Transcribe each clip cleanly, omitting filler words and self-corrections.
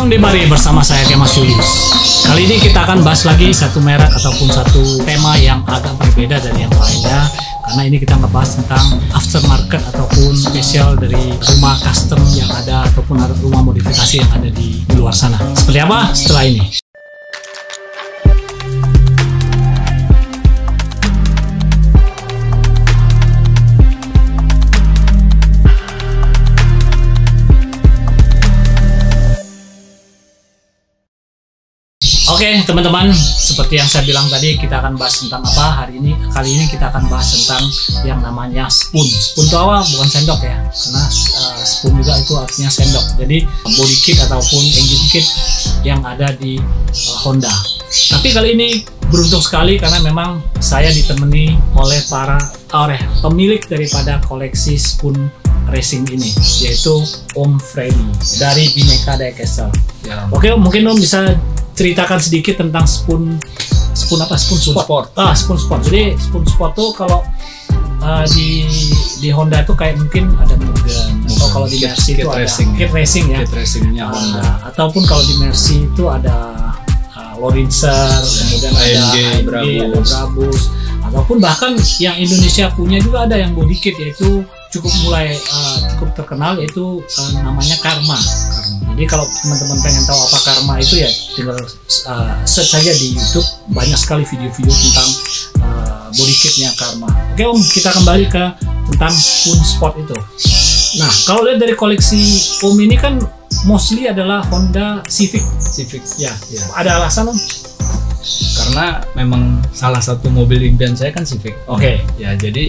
Selamat di Mari bersama saya Kemas Julius. Kali ini kita akan bahas lagi satu merek ataupun satu tema yang agak berbeda dari yang lainnya. Karena ini kita ngebahas tentang aftermarket ataupun spesial dari rumah custom yang ada ataupun rumah modifikasi yang ada di luar sana. Seperti apa setelah ini? Oke teman-teman, seperti yang saya bilang tadi, kita akan bahas tentang apa hari ini. Kali ini kita akan bahas tentang yang namanya spoon. Spoon itu apa? Bukan sendok ya, karena spoon juga itu artinya sendok. Jadi body kit ataupun engine kit yang ada di Honda. Tapi kali ini beruntung sekali karena memang saya ditemani oleh pemilik daripada koleksi spoon racing ini, yaitu Om Freddy dari Bhinneka Diecast. Ya. Oke, mungkin Om bisa ceritakan sedikit tentang spoon sport. Spoon sport. Jadi spoon sport tuh kalau di Honda tuh kayak mungkin ada Mugen, atau kalau di Mercy itu ada kit racing ya. Kit racingnya Honda. Ataupun kalau di Mercy itu ada Lorinser, kemudian ada AMG, Brabus, ataupun bahkan yang Indonesia punya juga ada yang body kit, yaitu cukup terkenal, yaitu namanya Karma. Jadi kalau teman-teman pengen tahu apa Karma itu ya tinggal search saja di YouTube, banyak sekali video-video tentang body kitnya Karma. Oke Om, kita kembali ke tentang spoon sport itu. Nah kalau lihat dari koleksi Om ini kan mostly adalah Honda Civic ya. Ada alasan Om? Karena memang salah satu mobil impian saya kan Civic. Oke. Ya jadi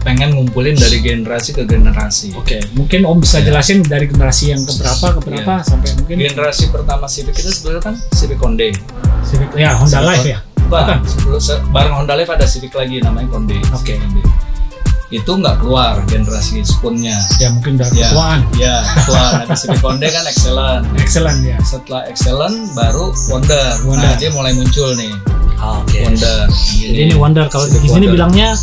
pengen ngumpulin dari generasi ke generasi. Oke, mungkin Om bisa jelasin dari generasi yang keberapa sampai mungkin generasi pertama Civic itu sebenarnya kan Civic Conde. Civic ya, Honda Life ya. Bukan. Bareng Honda Life ada Civic lagi namanya Conde. Oke. Itu nggak keluar generasi spoonnya. Ya mungkin udah ketuaan. Ya, ketuaan. Nanti Civic Conde kan Excellent ya. Setelah Excellent baru Wonder. Nah, dia mulai muncul nih. Wonder. Jadi ini Wonder. Kalau di sini bilangnya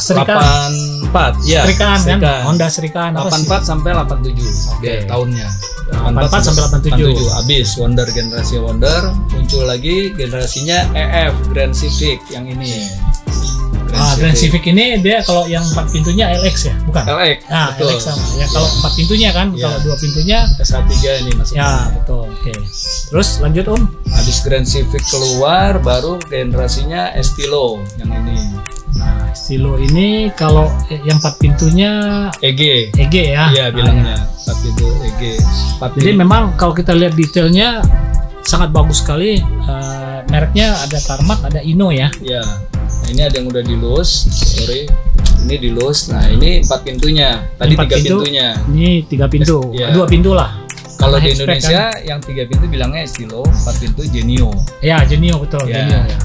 Serikan 84. Ya. Serikan kan? Honda Serikan 84 sampai 87. Ya, tahunnya. 84 sampai 87. Habis Wonder, generasi Wonder, muncul lagi generasinya EF Grand Civic yang ini. Grand Civic ini dia kalau yang 4 pintunya LX ya, bukan? LX. Nah, betul. LX sama. Ya kalau 4 pintunya kan, kalau 2 pintunya SH3 ini masuknya. Ya, betul. Oke. Terus lanjut Om. Habis Grand Civic keluar, baru generasinya Estilo yang ini. Nah, Estilo ini kalau yang 4 pintunya EG ya. Iya, bilangnya 4 pintu EG. Jadi memang kalau kita lihat detailnya sangat bagus sekali. Mereknya ada Tarmac, ada Ino ya. Iya. Nah, ini ada yang udah dilus, ini dilus. Nah ini 4 pintunya, tadi 3 pintunya. Ini 3 pintu, 2 pintu lah. Kalau di Indonesia kan? Yang 3 pintu bilangnya Estilo, 4 pintu Genio. Ya Genio betul. Ya. Genio ya.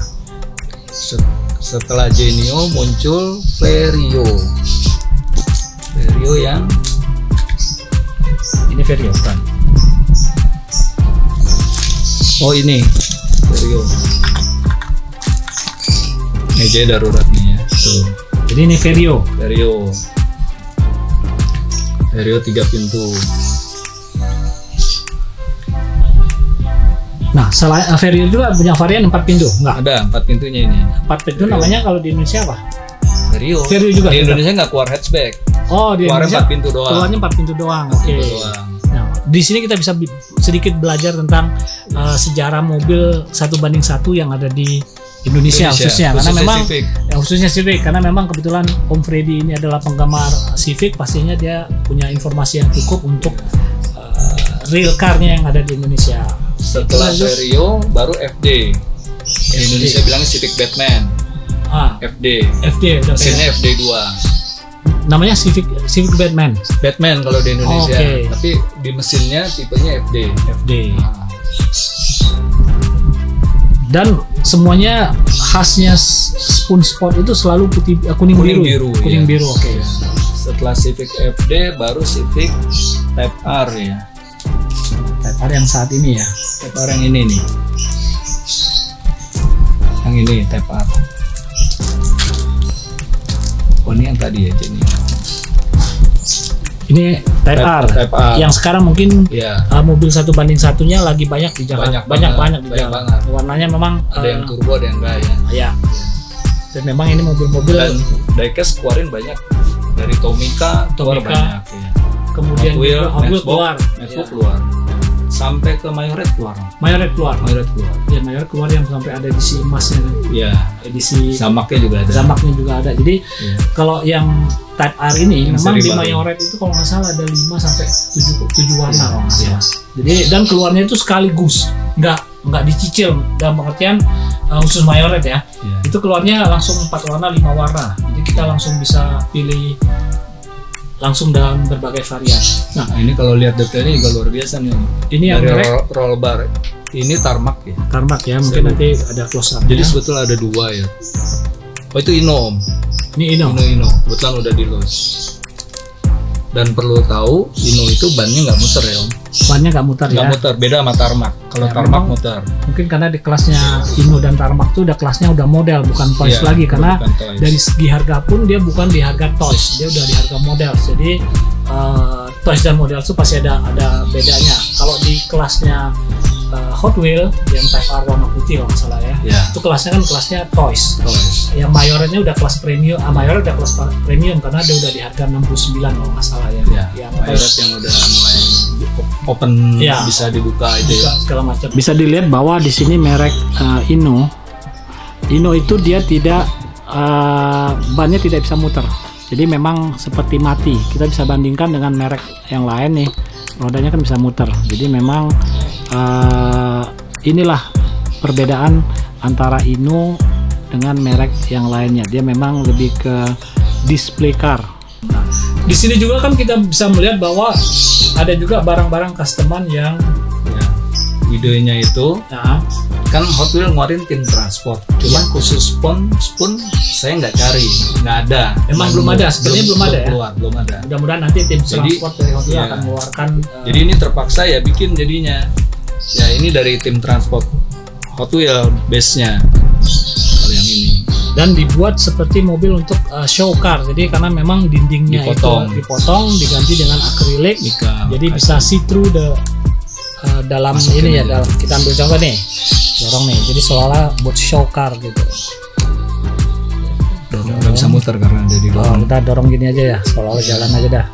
Setelah Genio muncul Vario yang ini Vario kan? Oh ini Vario. Meja darurat nih ya. Tuh. Jadi ini Vario 3 pintu. Nah, selain Vario juga punya varian 4 pintu, enggak? Ada 4 pintunya ini. 4 pintu Vario. Namanya kalau di Indonesia apa? Vario juga. Di Indonesia nggak keluar hatchback. Oh, di Indonesia 4 pintu doang. Keluarnya 4 pintu doang. Oke. Nah, di sini kita bisa sedikit belajar tentang sejarah mobil 1:1 yang ada di Indonesia khususnya karena memang khususnya Civic, karena memang kebetulan Om Freddy ini adalah penggemar Civic, pastinya dia punya informasi yang cukup untuk real car-nya yang ada di Indonesia. Setelah Vario baru FD. Di Indonesia bilangnya Civic Batman. FD mesinnya FD2. Namanya Civic Batman kalau di Indonesia. Tapi di mesinnya tipenya FD. Dan semuanya khasnya spoon sport itu selalu kuning biru. Oke. Setelah Civic FD baru Civic Type R ya. Type R yang saat ini ya. Type R yang ini nih. Yang ini Type R. Oh ini yang tadi ya, ini. Ini Type R. Type R. Yang sekarang mungkin mobil 1:1-nya lagi banyak di jalan. Banyak di jalan. Warnanya memang ada yang turbo, ada yang enggak ya. Iya. Dan memang ini mobil-mobil dan diecast keluarin banyak dari Tomica keluar banyak ya. Kemudian Hot Wheel keluar. Keluar. Sampai ke Mayoret keluar. Mayoret keluar. Ya, Mayoret keluar yang sampai ada edisi emasnya kan. Iya. Edisi Zamaknya juga ada. Jadi kalau yang Type R ini memang di Mayoret itu kalau nggak salah ada 5 sampai 7 warna kalau nggak salah. Jadi dan keluarnya itu sekaligus, nggak dicicil dalam pengertian khusus Mayoret ya. Itu keluarnya langsung 4 warna, 5 warna. Jadi kita langsung bisa pilih langsung dalam berbagai varian. Nah, ini kalau lihat detailnya juga luar biasa nih. Ini yang dari roll bar. Ini tarmac ya. Tarmac ya, mungkin nanti ada close up. Jadi sebetulnya ada 2 ya. Oh, itu Inno, Om. Ini Inno. Kebetulan udah di los. Dan perlu tahu, Inno itu bannya nggak muter ya, Om. Bannya nggak muter ya. Nggak muter, beda sama tarmac. Kalau tarmac muter. Mungkin karena di kelasnya Inno dan tarmac tuh udah kelasnya udah model, bukan toys lagi. Karena dari segi harga pun dia bukan di harga toys, dia udah di harga model. Jadi toys dan model itu pasti ada bedanya. Kalau di kelasnya Hot Wheel yang Type R warna putih kalau nggak salah ya. Itu kelasnya kan kelasnya toys. Yang Mayoretnya udah kelas premium, Mayoret udah kelas premium karena dia udah di harga 69 kalau nggak salah ya. Yang Mayoret yang udah mulai open bisa dibuka itu segala macam. Bisa dilihat bahwa di sini merek Inno itu dia tidak bannya tidak bisa muter. Jadi memang seperti mati. Kita bisa bandingkan dengan merek yang lain nih, rodanya kan bisa muter. Jadi memang inilah perbedaan antara Inno dengan merek yang lainnya. Dia memang lebih ke display car. Nah, di sini juga kan kita bisa melihat bahwa ada juga barang-barang customan yang idenya itu kan Hot Wheel ngeluarin tim transport, cuman khusus spoon saya nggak cari, nggak ada. Emang belum ada, sebenarnya belum ada ya. Belum ada. Mudah-mudahan nanti tim transport dari Hot Wheel akan mengeluarkan. Jadi ini terpaksa ya bikin jadinya. Ya ini dari tim transport Hot Wheel base-nya kalau yang ini. Dan dibuat seperti mobil untuk show car. Jadi karena memang dindingnya dipotong, diganti dengan akrilik. Jadi bisa see through dalam ini ya. Dalam, kita ambil contoh nih, dorong nih. Jadi seolah buat show car gitu. Nggak bisa muter karena ada di dorong. Kita dorong gini aja ya, seolah jalan aja dah.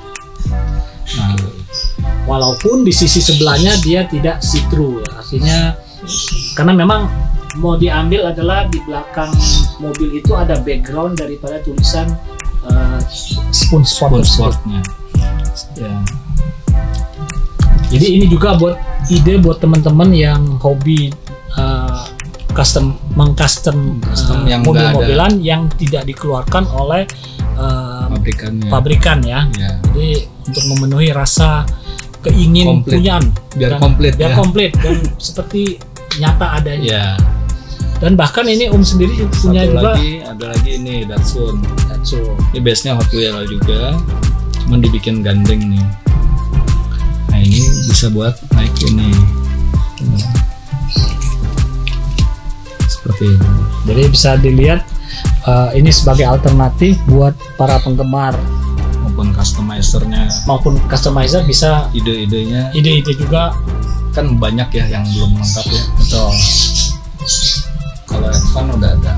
Nah, walaupun di sisi sebelahnya dia tidak see through ya, artinya karena memang mau diambil adalah di belakang mobil itu ada background daripada tulisan spoon sportnya. Ya. Jadi ini juga buat ide buat teman-teman yang hobi mengcustom yang mobil-mobilan yang tidak dikeluarkan oleh pabrikan ya. Jadi untuk memenuhi rasa keinginpunyaan biar komplit dan seperti nyata adanya. Dan bahkan ini sendiri punya juga. Ada lagi ini Datsun. Ini base-nya Hot Wheel juga, cuman dibikin gandeng nih. Nah ini bisa buat naik ini. Seperti ini. Jadi bisa dilihat ini sebagai alternatif buat para penggemar maupun customizer bisa ide juga kan banyak ya yang belum lengkap ya. Betul. Kalau F1 udah ada.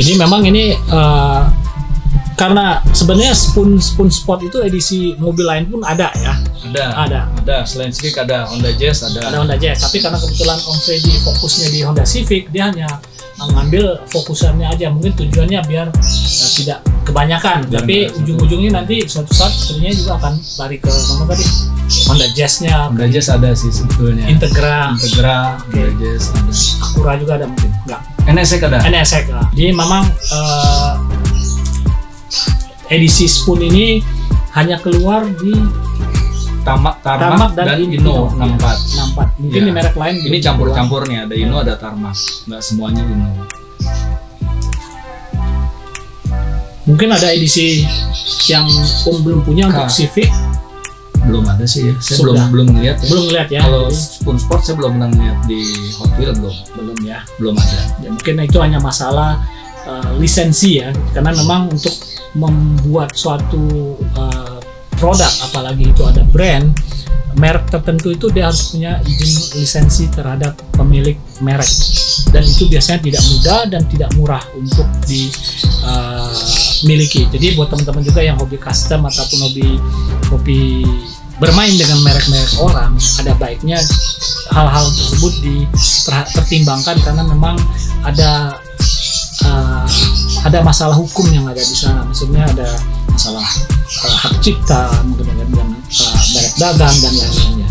Jadi memang ini karena sebenarnya spoon sport itu edisi mobil lain pun ada ya. Ada. Selain Civic ada Honda Jazz ada. Honda Jazz. Tapi karena kebetulan Om Freddy fokusnya di Honda Civic, dia hanya mengambil fokusannya aja. Mungkin tujuannya biar tidak kebanyakan. Tapi ujung-ujungnya nanti suatu saat sebenarnya juga akan lari ke mana tadi? Honda Jazz-nya. Honda Jazz ada sih sebetulnya. Integra. Honda Jazz ada. Acura juga ada mungkin. Enggak. NSX ada. Jadi memang edisi spoon ini hanya keluar di Tarmac dan Inno 64. Mungkin di merek lain. Ini campur-campurnya, ada Inno ada Tarmac. Nggak semuanya Inno. Mungkin ada edisi yang belum punya untuk Civic. Belum ada sih ya. Saya belum lihat ya. Belum lihat ya. Kalau spoon sport saya belum pernah lihat di Hot Wheel belum ya. Belum ada. Ya, mungkin itu hanya masalah lisensi ya. Karena memang untuk membuat suatu produk, apalagi itu ada brand merek tertentu, itu dia harus punya izin lisensi terhadap pemilik merek, dan itu biasanya tidak mudah dan tidak murah untuk dimiliki. Jadi buat teman-teman juga yang hobi custom ataupun hobi bermain dengan merek-merek orang, ada baiknya hal-hal tersebut dipertimbangkan, karena memang ada masalah hukum yang ada di sana. Maksudnya ada masalah hak cipta, mungkin dengan merek dagang dan lain-lainnya.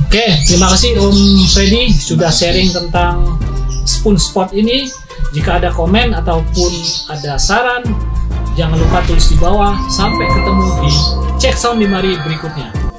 Oke, terima kasih Om Freddy sudah sharing tentang spoon spot ini. Jika ada komen ataupun ada saran, jangan lupa tulis di bawah. Sampai ketemu di Cek Sound di mari berikutnya.